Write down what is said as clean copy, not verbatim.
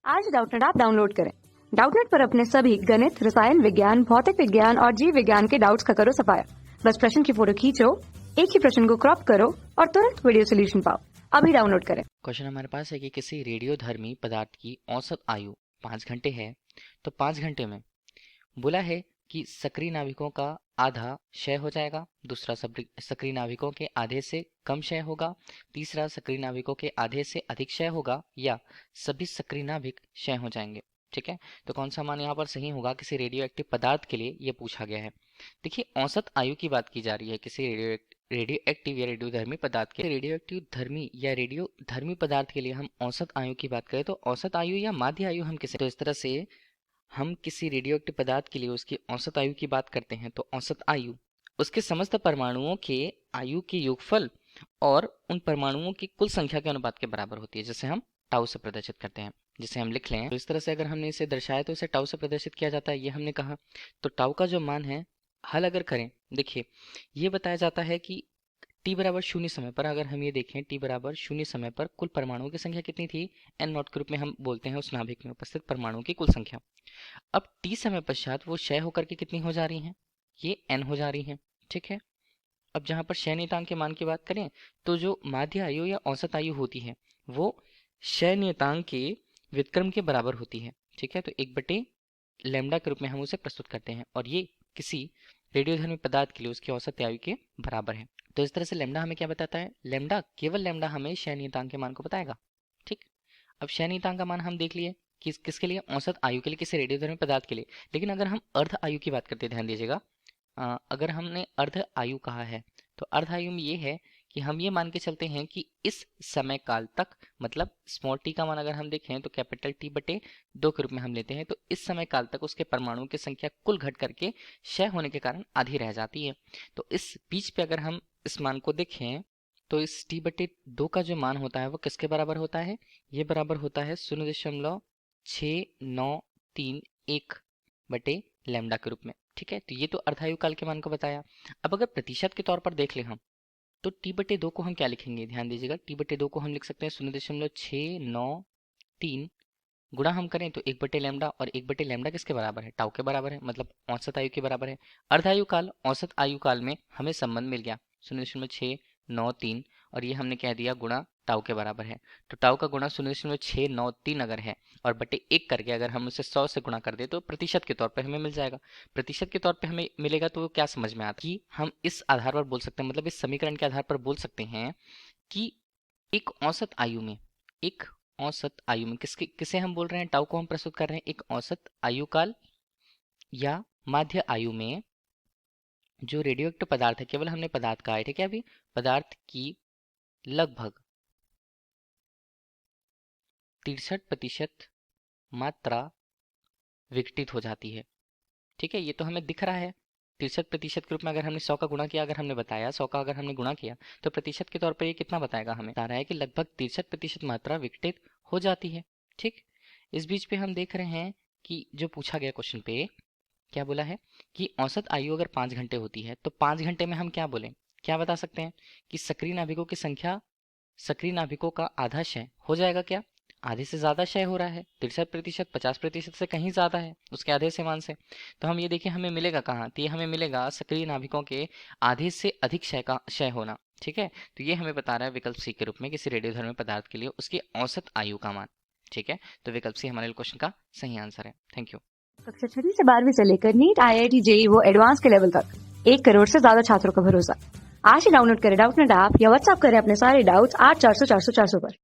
आज Doubtnut app download करें। Doubtnut पर अपने सभी गणित, रसायन विज्ञान, भौतिक विज्ञान और जीव विज्ञान के डाउट्स का करो सफाया। बस प्रश्न की फोटो खींचो, एक ही प्रश्न को क्रॉप करो और तुरंत वीडियो सोल्यूशन पाओ। अभी डाउनलोड करें। क्वेश्चन हमारे पास है कि किसी रेडियोधर्मी पदार्थ की औसत आयु 5 घंटे है, तो 5 घंटे में बोला है कि सक्रिय नाभिकों का आधा क्षय हो जाएगा, दूसरा सक्रिय नाभिकों के आधे से कम क्षय होगा, तीसरा सक्रिय नाभिकों के आधे से अधिक क्षय होगा, या सभी सक्रिय नाभिक क्षय हो जाएंगे। ठीक है, तो कौन सा मान यहाँ पर सही होगा किसी रेडियो एक्टिव पदार्थ के लिए, ये पूछा गया है। देखिए, औसत आयु की बात की जा रही है किसी रेडियो एक्टिव या रेडियोधर्मी पदार्थ के। रेडियो एक्टिव धर्मी या रेडियो धर्मी पदार्थ के लिए हम औसत आयु की बात करें तो औसत आयु या माध्य आयु हम किसे, तो इस तरह से हम किसी रेडियो एक्टिव पदार्थ के लिए उसकी औसत आयु की बात करते हैं तो औसत आयु उसके समस्त परमाणुओं के आयु के योगफल और उन परमाणुओं की कुल संख्या के अनुपात के बराबर होती है, जिसे हम टाउ से प्रदर्शित करते हैं। जिसे हम लिख लें तो इस तरह से अगर हमने इसे दर्शाया तो इसे टाउ से प्रदर्शित किया जाता है, ये हमने कहा। तो टाउ का जो मान है, हल अगर करें, देखिए ये बताया जाता है कि t बराबर 0 समय पर अगर हम ये देखें, t बराबर 0 समय पर कुल परमाणुओं की संख्या कितनी थी, n नॉट के रूप में हम बोलते हैं उस नाभिक में उपस्थित परमाणुओं की कुल संख्या। अब t समय पश्चात वो क्षय होकर के कितनी हो जा रही हैं, ये n हो जा रही हैं। ठीक है, अब जहाँ पर क्षय नियतांक के मान की बात करें तो जो माध्य आयु या औसत आयु होती है वो क्षय नियतांक के व्युत्क्रम के बराबर होती है। ठीक है, तो 1/लैम्डा के रूप में हम उसे प्रस्तुत करते हैं और ये किसी रेडियोधर्मी पदार्थ के लिए उसकी औसत आयु के बराबर है। तो इस तरह से लैम्डा हमें क्या बताता है, लैम्डा, केवल लैम्डा हमें क्षय नियतांक के मान को बताएगा। ठीक, अब क्षय नियतांक का मान हम देख लिए किसके लिए, औसत आयु के लिए, किसी रेडियोधर्मी पदार्थ के लिए। लेकिन अगर हम अर्ध आयु की बात करते हैं, ध्यान दीजिएगा, अगर हमने अर्ध आयु कहा है तो अर्ध आयु में ये है कि हम ये मान के चलते हैं कि इस समय काल तक, मतलब स्मॉल टी का मान अगर हम देखें तो कैपिटल T/2 के रूप में हम लेते हैं, तो इस समय काल तक उसके परमाणुओं की संख्या कुल घट करके क्षय होने के कारण आधी रह जाती है। तो इस बीच पे अगर हम इस मान को देखें तो इस T/2 का जो मान होता है वो किसके बराबर होता है, ये बराबर होता है 0.6931/लैम्डा के रूप में। ठीक है, तो ये तो अर्धायु काल के मान को बताया। अब अगर प्रतिशत के तौर पर देख लें हम तो T/2 को हम क्या लिखेंगे, ध्यान दीजिएगा, T/2 को हम लिख सकते हैं 0.693 गुणा हम करें तो 1/लैम्डा, और 1/लैम्डा किसके बराबर है, टाउ के बराबर है, मतलब औसत आयु के बराबर है। अर्धायु काल, औसत आयु काल में हमें संबंध मिल गया 0.693 और ये हमने कह दिया गुणा टाउ के बराबर है। तो टाउ का गुणा 0.693 अगर है और बटे 1 करके अगर हम उसे 100 से गुणा कर दे तो प्रतिशत के तौर पर हमें मिल जाएगा। प्रतिशत के तौर पर हमें मिलेगा तो क्या समझ में आता है कि हम इस आधार पर बोल सकते हैं, मतलब इस समीकरण के आधार पर बोल सकते हैं कि एक औसत आयु में, एक औसत आयु में किसे हम बोल रहे हैं, टाउ को हम प्रस्तुत कर रहे हैं। एक औसत आयु काल या माध्य आयु में जो रेडियोएक्टिव पदार्थ है, केवल हमने पदार्थ कहा है, ठीक है, अभी पदार्थ की लगभग 63% मात्रा विघटित हो जाती है। ठीक है, ये तो हमें दिख रहा है 63% के रूप में अगर हमने 100 का गुणा किया, अगर हमने बताया 100 का अगर हमने गुणा किया तो प्रतिशत के तौर पर ये कितना बताएगा, हमें बता रहा है कि लगभग 63% मात्रा विघटित हो जाती है। ठीक, इस बीच पे हम देख रहे हैं कि जो पूछा गया क्वेश्चन पे क्या बोला है कि औसत आयु अगर 5 घंटे होती है तो 5 घंटे में हम क्या बोलें, क्या बता सकते हैं कि सक्रिय नाभिकों की संख्या, सक्रिय नाभिकों का आधा क्षय हो जाएगा। क्या आधे से ज्यादा क्षय हो रहा है, 63%, 50% से कहीं ज्यादा है उसके आधे से मान से। तो हम ये देखिए हमें मिलेगा कहाँ, तो ये हमें मिलेगा सक्रिय नाभिकों के आधे से अधिक क्षय होना। ठीक है, तो ये हमें बता रहा है विकल्प सी के रूप में किसी रेडियोधर्मी पदार्थ के लिए उसकी औसत आयु का मान। ठीक है, तो विकल्प सी हमारे क्वेश्चन का सही आंसर है। Thank you. कक्षा 6 से 12वीं से लेकर नीट, IIT, JEE वो एडवांस के लेवल तक 1 करोड़ से ज्यादा छात्रों का भरोसा। आज ही डाउनलोड करें डाउटनेट ऐप या व्हाट्सएप करें अपने सारे डाउट्स 8400 400 400 पर।